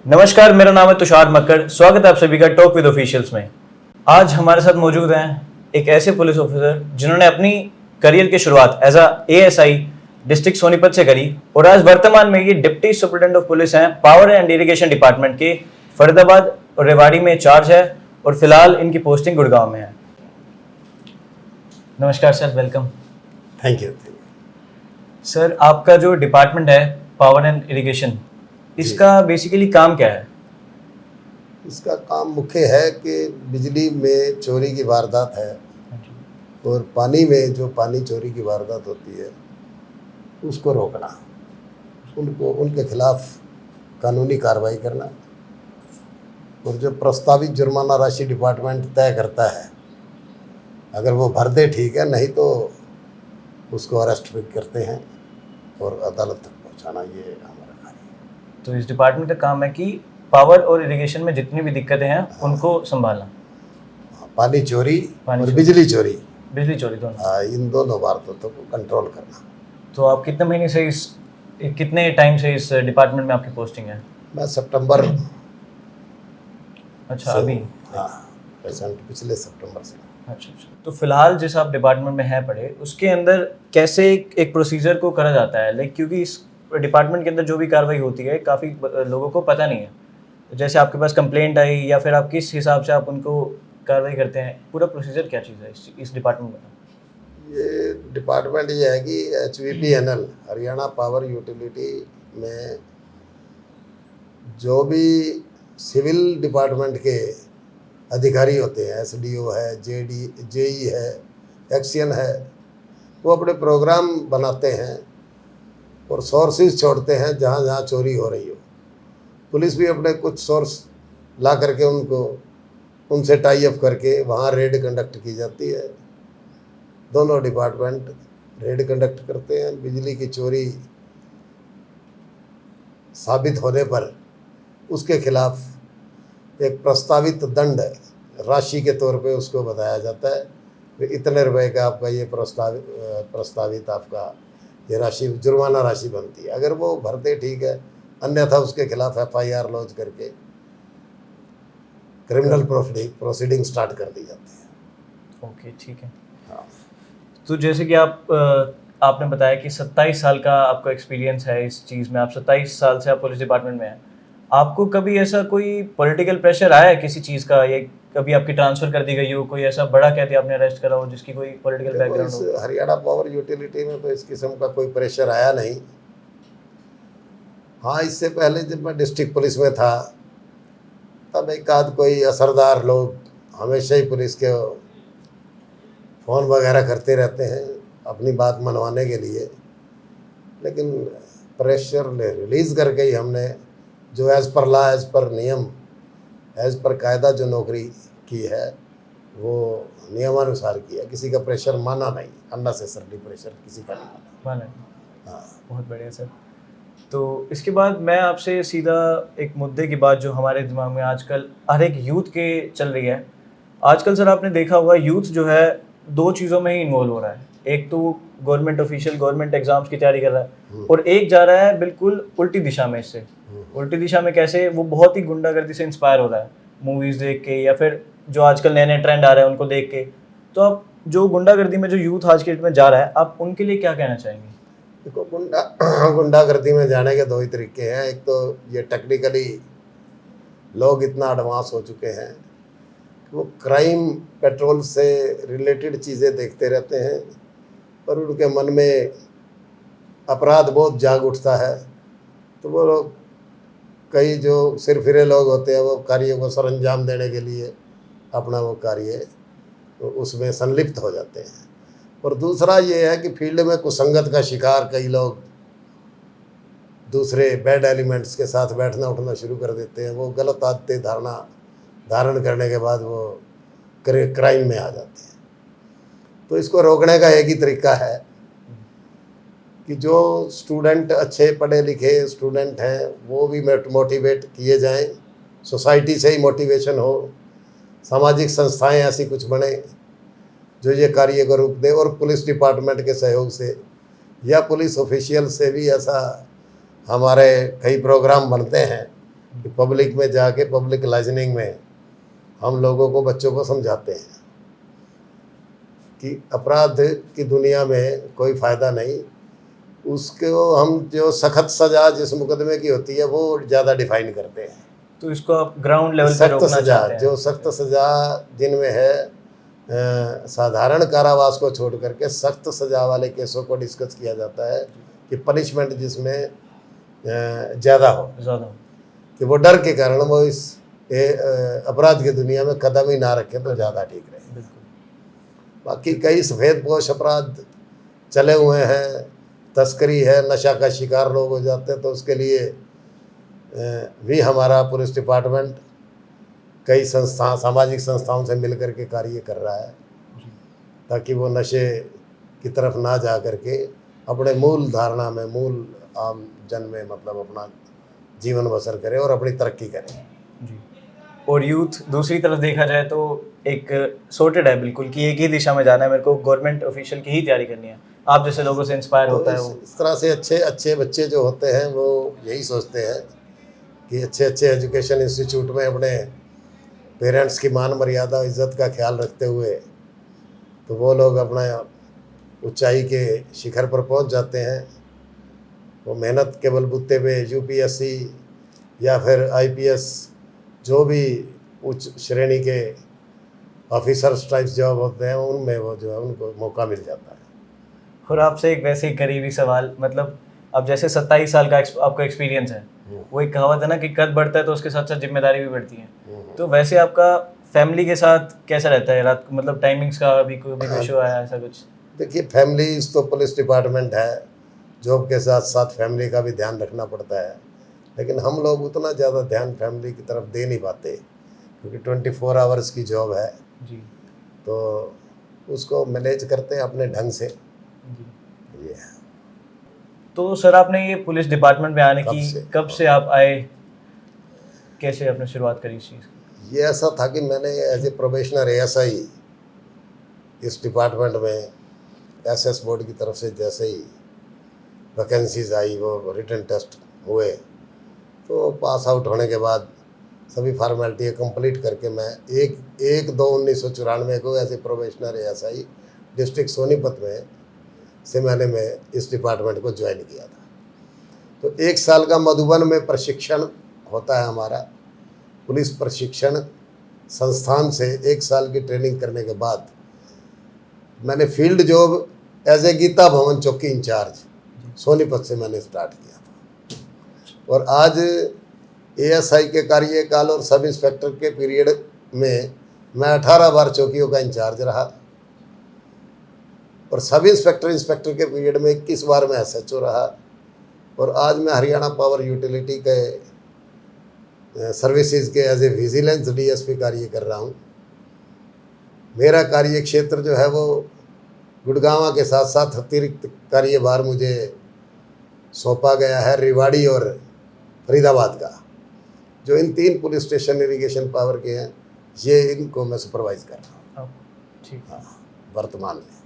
नमस्कार, मेरा नाम है तुषार मक्कड़। स्वागत है आप सभी का टॉक विद ऑफिशियल्स में। आज हमारे साथ मौजूद हैं एक ऐसे पुलिस ऑफिसर जिन्होंने अपनी करियर की शुरुआत as a ASI district Sonipat से करी और आज वर्तमान में ये डिप्टी सुपरिटेंडेंट ऑफ पुलिस हैं पावर एंड इरिगेशन डिपार्टमेंट के फरीदाबाद और रेवाड़ी में चार्ज है और फिलहाल इनकी पोस्टिंग गुड़गांव में है। नमस्कार sir, welcome. Thank you. Sir, आपका जो डिपार्टमेंट है पावर एंड इरिगेशन, इसका बेसिकली काम क्या है? इसका काम मुख्य है कि बिजली में चोरी की वारदात है और पानी में जो पानी चोरी की वारदात होती है उसको रोकना, उनके खिलाफ कानूनी कार्रवाई करना और जो प्रस्तावित जुर्माना राशि डिपार्टमेंट तय करता है अगर वो भर दे ठीक है, नहीं तो उसको अरेस्ट भी करते हैं और अदालत तक पहुंचाना, ये हमारा कार्य है। तो इस डिपार्टमेंट का काम है कि पावर और इरिगेशन में जितनी भी दिक्कतें हैं उनको संभालना। पानी चोरी और बिजली चोरी दोनों, इन दोनों वारदातों को कंट्रोल करना। तो आप कितने महीने से कितने टाइम से इस डिपार्टमेंट में आपकी पोस्टिंग है? मैं सितंबर। अच्छा, अभी? हाँ, पिछले सितंबर से। अच्छा। तो फिलहाल जिस आप डिपार्टमेंट में हैं पढ़े, उसके अंदर कैसे एक प्रोसीजर को करा जाता है? क्योंकि इस डिपार्टमेंट के अंदर जो भी कार्रवाई होती है काफ़ी लोगों को पता नहीं है। जैसे आपके पास कंप्लेंट आई या फिर आप किस हिसाब से आप उनको कार्रवाई करते हैं, पूरा प्रोसीजर क्या चीज़ है इस डिपार्टमेंट में? ये डिपार्टमेंट ये है कि HVPNL हरियाणा पावर यूटिलिटी में जो भी सिविल डिपार्टमेंट के अधिकारी होते हैं, SDO है, JE है, एक्सियन है, वो अपने प्रोग्राम बनाते हैं और सोर्सेज छोड़ते हैं जहाँ जहाँ चोरी हो रही हो। पुलिस भी अपने कुछ सोर्स ला करके उनसे टाई अप करके वहाँ रेड कंडक्ट की जाती है। दोनों डिपार्टमेंट रेड कंडक्ट करते हैं। बिजली की चोरी साबित होने पर उसके खिलाफ एक प्रस्तावित दंड राशि के तौर पे उसको बताया जाता है कि इतने रुपए का आपका ये प्रस्तावित आपका ये राशि जुर्माना राशि बनती है। अगर वो भरते ठीक है, अन्यथा उसके खिलाफ FIR लॉन्च करके क्रिमिनल प्रोसीडिंग स्टार्ट कर दी जाती है। ओके, ठीक है। हाँ। तो जैसे कि आपने बताया कि 27 साल का आपका एक्सपीरियंस है इस चीज़ में, आप 27 साल से आप पुलिस डिपार्टमेंट में हैं। आपको कभी ऐसा कोई पॉलिटिकल प्रेशर आया है किसी चीज़ का, या कभी आपकी ट्रांसफ़र कर दी गई हो, कोई ऐसा बड़ा कहते आपने अरेस्ट करा हो जिसकी कोई पॉलिटिकल बैकग्राउंड हो? हरियाणा पावर यूटिलिटी में तो इस किस्म का कोई प्रेशर आया नहीं। हाँ, इससे पहले जब मैं डिस्ट्रिक्ट पुलिस में था तब एक आध कोई असरदार लोग हमेशा ही पुलिस के फ़ोन वगैरह करते रहते हैं अपनी बात मनवाने के लिए, लेकिन प्रेशर रिलीज़ करके ही हमने जो as per law, as per नियम, एज़ पर कायदा जो नौकरी की है वो नियमानुसार किया। किसी का प्रेशर माना नहीं, अननेसेसरी प्रेशर किसी का नहीं माना। हाँ, बहुत बढ़िया सर। तो इसके बाद मैं आपसे सीधा एक मुद्दे की बात जो हमारे दिमाग में आजकल हर एक यूथ के चल रही है। आजकल सर आपने देखा होगा यूथ जो है दो चीज़ों में ही इन्वॉल्व हो रहा है। एक तो गवर्नमेंट ऑफिशियल गवर्नमेंट एग्जाम्स की तैयारी कर रहा है और एक जा रहा है बिल्कुल उल्टी दिशा में। इससे उल्टी दिशा में कैसे? वो बहुत ही गुंडागर्दी से इंस्पायर हो रहा है, मूवीज़ देख के या फिर जो आजकल नए नए ट्रेंड आ रहे हैं उनको देख के। तो आप जो गुंडागर्दी में जो यूथ आज के डेट में जा रहा है, आप उनके लिए क्या कहना चाहेंगे? देखो, गुंडागर्दी में जाने के दो ही तरीके हैं। एक तो ये टेक्निकली लोग इतना एडवांस हो चुके हैं कि वो क्राइम पेट्रोल से रिलेटेड चीज़ें देखते रहते हैं और उनके मन में अपराध बोध जाग उठता है, तो वो लोग कई जो सिरफिरे लोग होते हैं वो कार्य को सरंजाम देने के लिए अपना वो कार्य तो उसमें संलिप्त हो जाते हैं। और दूसरा ये है कि फील्ड में कुसंगत का शिकार कई लोग दूसरे बैड एलिमेंट्स के साथ बैठना उठना शुरू कर देते हैं। वो गलत आदतें धारण करने के बाद वो क्राइम में आ जाते हैं। तो इसको रोकने का एक ही तरीका है कि जो स्टूडेंट अच्छे पढ़े लिखे स्टूडेंट हैं वो भी मोटिवेट किए जाएं, सोसाइटी से ही मोटिवेशन हो, सामाजिक संस्थाएं ऐसी कुछ बने जो ये कार्य को रूप दे, और पुलिस डिपार्टमेंट के सहयोग से या पुलिस ऑफिशियल से भी ऐसा हमारे कई प्रोग्राम बनते हैं कि पब्लिक में जाके पब्लिक लाइजनिंग में हम लोगों को, बच्चों को समझाते हैं कि अपराध की दुनिया में कोई फ़ायदा नहीं, उसको हम जो सख्त सज़ा जिस मुकदमे की होती है वो ज़्यादा डिफाइन करते हैं। तो इसको आप ग्राउंड लेवल पे सख्त रोकना सज़ा, चाहते हैं। जो सख्त सज़ा जिनमें है, साधारण कारावास को छोड़ करके सख्त सज़ा वाले केसों को डिस्कस किया जाता है कि पनिशमेंट जिसमें ज़्यादा हो, कि वो डर के कारण वो इस अपराध की दुनिया में कदम ही ना रखें तो ज़्यादा ठीक रहे। बाकी कई सफ़ेदपोश अपराध चले हुए हैं, तस्करी है, नशा का शिकार लोग हो जाते हैं, तो उसके लिए भी हमारा पुलिस डिपार्टमेंट कई संस्था, सामाजिक संस्थाओं से मिल करके कार्य कर रहा है ताकि वो नशे की तरफ ना जा करके अपने मूल धारणा में, मूल आम जन में मतलब अपना जीवन बसर करे और अपनी तरक्की करे। जी। और यूथ दूसरी तरफ देखा जाए तो एक सॉर्टेड है बिल्कुल कि एक ही दिशा में जाना है, मेरे को गवर्नमेंट ऑफिशियल की ही तैयारी करनी है। आप जैसे लोगों से इंस्पायर तो होता है वो। इस तरह से अच्छे अच्छे बच्चे जो होते हैं वो यही सोचते हैं कि अच्छे अच्छे एजुकेशन इंस्टीट्यूट में अपने पेरेंट्स की मान मर्यादा इज़्ज़त का ख्याल रखते हुए तो वो लोग अपना ऊंचाई के शिखर पर पहुंच जाते हैं। वो मेहनत के बलबूते पे यूपीएससी या फिर आईपीएस जो भी उच्च श्रेणी के ऑफिसर्स टाइप्स जॉब होते हैं उनमें वो जो है उनको मौका मिल जाता है। और आपसे एक वैसे ही करीबी सवाल, मतलब अब जैसे 27 साल का आपका एक्सपीरियंस है, वो एक कहावत है ना कि कद बढ़ता है तो उसके साथ साथ जिम्मेदारी भी बढ़ती है। तो वैसे आपका फैमिली के साथ कैसा रहता है रात, मतलब टाइमिंग्स का भी कोई इशू आया ऐसा कुछ? देखिए, फैमिली तो पुलिस डिपार्टमेंट है, जॉब के साथ साथ फैमिली का भी ध्यान रखना पड़ता है, लेकिन हम लोग उतना ज़्यादा ध्यान फैमिली की तरफ दे नहीं पाते क्योंकि 24 आवर्स की जॉब है जी। तो उसको मैनेज करते हैं अपने ढंग से। जी। ये तो सर आपने ये पुलिस डिपार्टमेंट में आने की कब से आप आए, कैसे आपने शुरुआत करी इस चीज़ की? ये ऐसा था कि मैंने एज ए प्रोबेशनर एएसआई इस डिपार्टमेंट में एसएस बोर्ड की तरफ से जैसे ही वैकेंसीज आई, वो रिटन टेस्ट हुए, तो पास आउट होने के बाद सभी फॉर्मेलिटी कंप्लीट करके मैं 1/2/1994 को as a probationer ASI district Sonipat में से मैं इस डिपार्टमेंट को ज्वाइन किया था। तो 1 साल का मधुबन में प्रशिक्षण होता है हमारा। पुलिस प्रशिक्षण संस्थान से 1 साल की ट्रेनिंग करने के बाद मैंने field job as a Geeta Bhawan चौकी इंचार्ज सोनीपत से मैंने स्टार्ट किया था। और आज एएसआई के कार्यकाल और सब इंस्पेक्टर के पीरियड में मैं 18 बार चौकियों का इंचार्ज रहा और सब इंस्पेक्टर के पीरियड में 21 बार मैं एसएचओ रहा। और आज मैं हरियाणा पावर यूटिलिटी के सर्विसेज के एज ए विजिलेंस डीएसपी कार्य कर रहा हूँ। मेरा कार्य क्षेत्र जो है वो गुड़गांव के साथ साथ अतिरिक्त कार्यभार मुझे सौंपा गया है रेवाड़ी और फरीदाबाद का, जो इन 3 पुलिस स्टेशन इरिगेशन पावर के हैं, ये इनको मैं सुपरवाइज कर रहा हूँ। ठीक। हाँ, वर्तमान में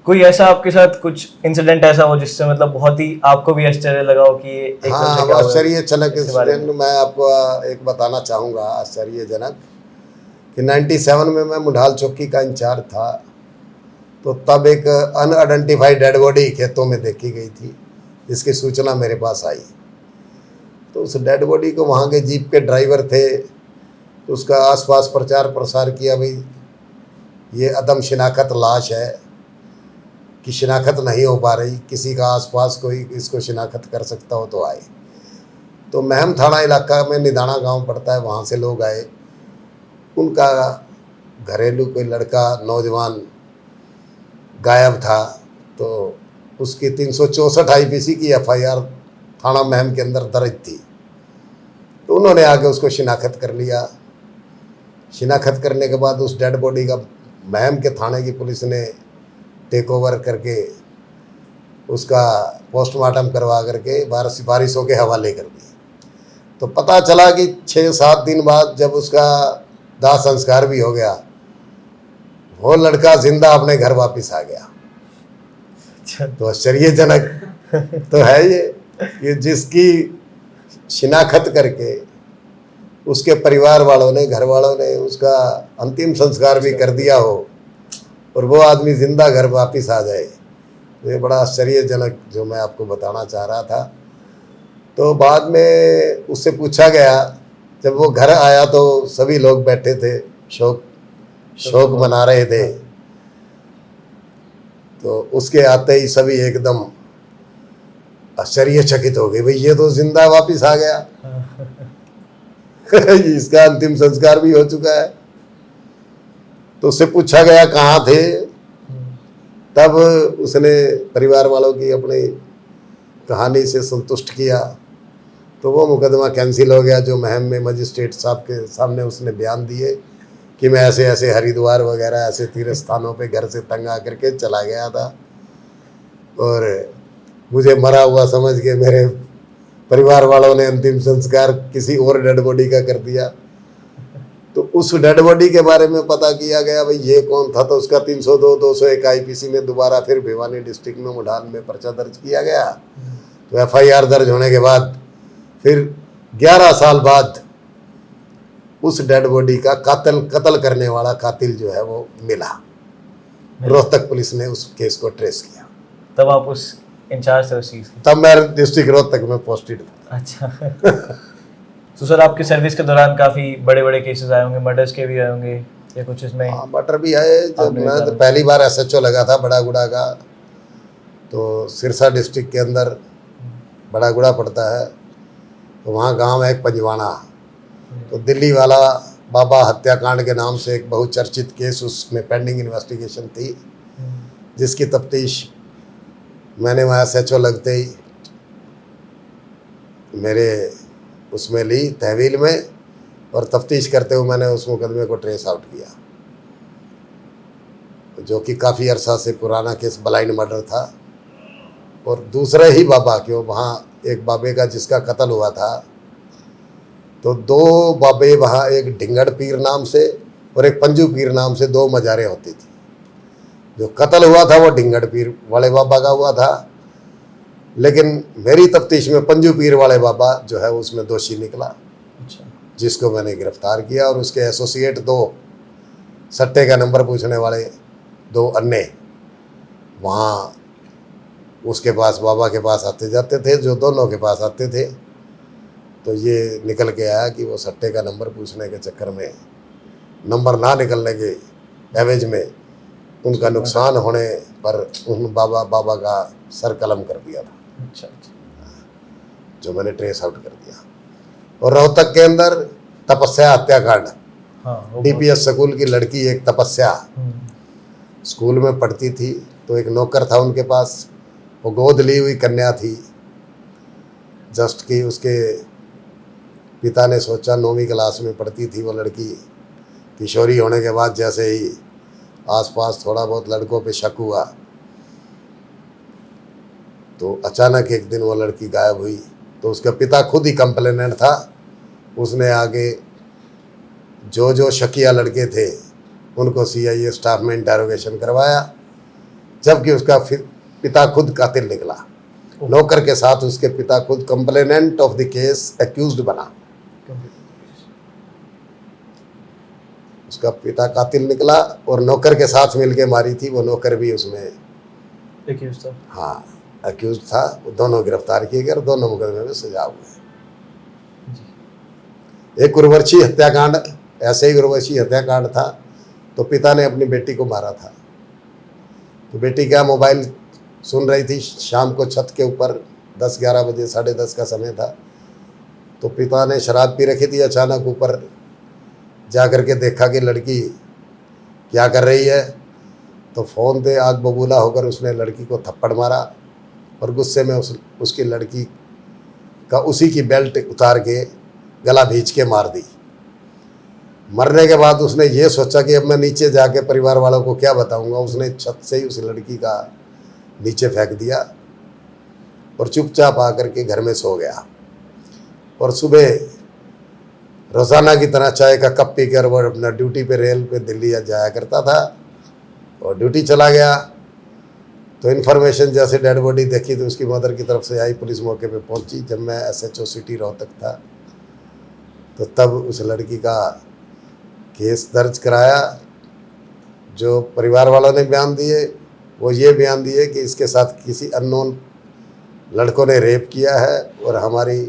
कोई ऐसा आपके साथ कुछ इंसिडेंट ऐसा हो जिससे मतलब बहुत ही आपको भी आश्चर्य लगा हो कि ये एकदम हाँ, से अब क्या हुआ? आश्चर्यजनक इसके बारे में। इंसिडेंट मैं आपको एक बताना चाहूँगा। आश्चर्यजनक कि 97 में मैं मुंडाल चौकी का इंचार्ज था, तो तब एक अनआइडेंटिफाइड डेड बॉडी खेतों में देखी गई थी, जिसकी सूचना मेरे पास आई। तो उस डेड बॉडी को वहाँ के जीप के ड्राइवर थे, तो उसका आसपास प्रचार प्रसार किया, भाई ये अदम शिनाख्त लाश है कि शिनाख्त नहीं हो पा रही, किसी का आसपास कोई इसको शिनाख्त कर सकता हो तो आए। तो महम थाना इलाका में निदाना गांव पड़ता है, वहाँ से लोग आए। उनका घरेलू कोई लड़का नौजवान गायब था, तो उसकी 364 आईपीसी की एफआईआर थाना महम के अंदर दर्ज थी। तो उन्होंने आके उसको शिनाख्त कर लिया। शिनाख्त करने के बाद उस डेड बॉडी का महम के थाने की पुलिस ने टेक ओवर करके उसका पोस्टमार्टम करवा करके बारिशों के हवाले कर दी। तो पता चला कि 6-7 दिन बाद जब उसका दाह संस्कार भी हो गया, वो लड़का जिंदा अपने घर वापस आ गया। तो आश्चर्यजनक तो है ये कि जिसकी शिनाख्त करके उसके परिवार वालों ने, घर वालों ने उसका अंतिम संस्कार भी कर दिया हो और वो आदमी जिंदा घर वापस आ जाए, ये बड़ा आश्चर्यजनक जो मैं आपको बताना चाह रहा था। तो बाद में उससे पूछा गया, जब वो घर आया तो सभी लोग बैठे थे, शोक मना रहे थे। तो उसके आते ही सभी एकदम आश्चर्यचकित हो गए, भाई ये तो जिंदा वापस आ गया। इसका अंतिम संस्कार भी हो चुका है। तो उससे पूछा गया कहाँ थे, तब उसने परिवार वालों की अपनी कहानी से संतुष्ट किया, तो वो मुकदमा कैंसिल हो गया, जो महम में मजिस्ट्रेट साहब के सामने उसने बयान दिए कि मैं ऐसे ऐसे हरिद्वार वगैरह ऐसे तीर्थ स्थानों पे घर से तंग आकर के चला गया था और मुझे मरा हुआ समझ के मेरे परिवार वालों ने अंतिम संस्कार किसी और डेड बॉडी का कर दिया। तो उस डेड बॉडी के बारे में पता किया गया, भाई ये कौन था, तो उसका 302, 201 आईपीसी में दोबारा फिर भिवानी डिस्ट्रिक्ट में मुठान में पर्चा दर्ज किया गया। तो एफआईआर दर्ज होने के बाद फिर 11 साल बाद उस डेड बॉडी का कत्ल करने वाला कातिल जो है वो मिला। रोहतक पुलिस ने उस केस को ट्रेस किया। तब आप उस इंचार्ज थे उस चीज़ के? तब मैं डिस्ट्रिक्ट रोहतक में पोस्टेड था। अच्छा। तो सर आपकी सर्विस के दौरान काफ़ी बड़े बड़े केसेस आए होंगे, मर्डर्स के भी आए होंगे या कुछ इसमें? हाँ, मर्डर भी आए। जब मैं तो पहली बार एसएचओ लगा था बड़ागुड़ा का, तो सिरसा डिस्ट्रिक्ट के अंदर बड़ागुड़ा पड़ता है, तो वहाँ गांव है एक पंजवाना। तो दिल्ली वाला बाबा हत्याकांड के नाम से एक बहुचर्चित केस उसमें पेंडिंग इन्वेस्टिगेशन थी, जिसकी तफ्तीश मैंने वहाँ एसएचओ लगते ही मेरे उसमें ली तहवील में, और तफ्तीश करते हुए मैंने उस मुकदमे को ट्रेस आउट किया, जो कि काफ़ी अरसा से पुराना केस ब्लाइंड मर्डर था। और दूसरे ही बाबा, क्यों वहाँ एक बाबे का जिसका कत्ल हुआ था, तो 2 बाबे वहाँ, एक ढिंगड़ पीर नाम से और एक पंजू पीर नाम से 2 मज़ारें होती थी। जो कत्ल हुआ था वो ढिंगड़ पीर वाले बाबा का हुआ था, लेकिन मेरी तफ्तीश में पंजू पीर वाले बाबा जो है उसमें दोषी निकला। अच्छा। जिसको मैंने गिरफ्तार किया, और उसके एसोसिएट 2 सट्टे का नंबर पूछने वाले 2 अन्य वहाँ उसके पास, बाबा के पास आते जाते थे, जो दोनों के पास आते थे। तो ये निकल के आया कि वो सट्टे का नंबर पूछने के चक्कर में, नंबर ना निकलने के एवज में उनका नुकसान होने पर उन बाबा का सर कलम कर दिया था। अच्छा। जो मैंने ट्रेस आउट कर दिया। और रोहतक के अंदर तपस्या हत्याकांड, हाँ, डीपीएस स्कूल की लड़की एक तपस्या स्कूल में पढ़ती थी, तो एक नौकर था उनके पास, वो गोद ली हुई कन्या थी जस्ट कि उसके पिता ने सोचा, 9वीं क्लास में पढ़ती थी वो लड़की, किशोरी होने के बाद जैसे ही आसपास थोड़ा बहुत लड़कों पे शक हुआ, तो अचानक एक दिन वो लड़की गायब हुई। तो उसका पिता खुद ही कंप्लेनेंट था, उसने आगे जो शकिया लड़के थे उनको सीआईए स्टाफ में इंटरोगेशन करवाया, जबकि उसका पिता खुद कातिल निकला। नौकर के साथ उसके पिता खुद complainant of the case accused बना। उसका पिता कातिल निकला और नौकर के साथ मिलके मारी थी, वो नौकर भी उसमें एक्यूज था। हाँ, एक्यूज था। वो दोनों गिरफ्तार किए गए और दोनों मुकदमे में सजा हुए। एक उर्वशी हत्याकांड, ऐसे ही उर्वशी हत्याकांड था, तो पिता ने अपनी बेटी को मारा था। तो बेटी क्या मोबाइल सुन रही थी शाम को छत के ऊपर, 10-11 बजे, 10:30 का समय था। तो पिता ने शराब पी रखी थी, अचानक ऊपर जा कर के देखा कि लड़की क्या कर रही है, तो फ़ोन पे आग बबूला होकर उसने लड़की को थप्पड़ मारा और गुस्से में उसकी लड़की का उसी की बेल्ट उतार के गला भींच के मार दी। मरने के बाद उसने ये सोचा कि अब मैं नीचे जाके परिवार वालों को क्या बताऊंगा, उसने छत से ही उस लड़की का नीचे फेंक दिया और चुपचाप आकर के घर में सो गया। और सुबह रोज़ाना की तरह चाय का कप पीकर वो अपना ड्यूटी पे रेल पे दिल्ली जाया करता था, और ड्यूटी चला गया। तो इन्फॉर्मेशन जैसे डेड बॉडी देखी तो उसकी मदर की तरफ से आई, पुलिस मौके पे पहुंची। जब मैं एसएचओ सिटी रोहतक था, तो तब उस लड़की का केस दर्ज कराया। जो परिवार वालों ने बयान दिए वो ये बयान दिए कि इसके साथ किसी अननोन लड़कों ने रेप किया है और हमारी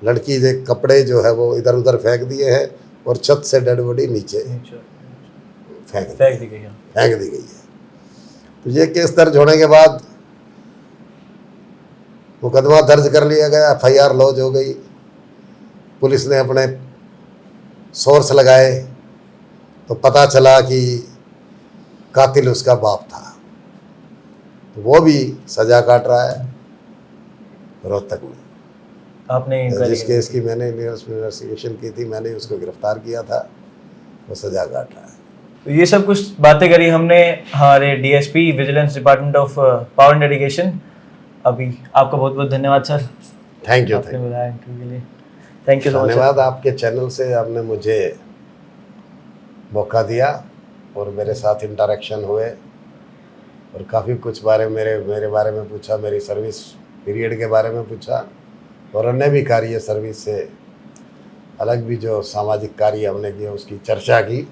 लड़की के कपड़े जो है वो इधर उधर फेंक दिए हैं और छत से डेड बॉडी नीचे फेंक दी गई है। फेंक दी गई है। तो ये केस दर्ज होने के बाद मुकदमा दर्ज कर लिया गया, FIR लॉन्च हो गई। पुलिस ने अपने सोर्स लगाए तो पता चला कि कातिल उसका बाप था। तो वो भी सजा काट रहा है रोहतक में। आपने जिस केस की मैंने इन्वेस्टिगेशन की थी, मैंने उसको गिरफ्तार किया था, वो सजा काट रहा है। तो ये सब कुछ बातें करी हमने हमारे DSP vigilance department of power and irrigation. अभी आपका बहुत बहुत धन्यवाद सर, थैंक यू। आपने बुलाया इंटरव्यू के लिए। Thank you so much. धन्यवाद, आपके चैनल से आपने मुझे मौका दिया और मेरे साथ इंटरेक्शन हुए और काफ़ी कुछ मेरे बारे में पूछा, मेरी सर्विस पीरियड के बारे में पूछा और अन्य भी कार्य सर्विस से अलग भी जो सामाजिक कार्य हमने किए उसकी चर्चा की,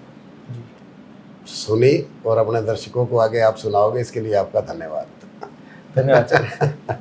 सुनी और अपने दर्शकों को आगे आप सुनाओगे, इसके लिए आपका धन्यवाद। धन्यवाद सर।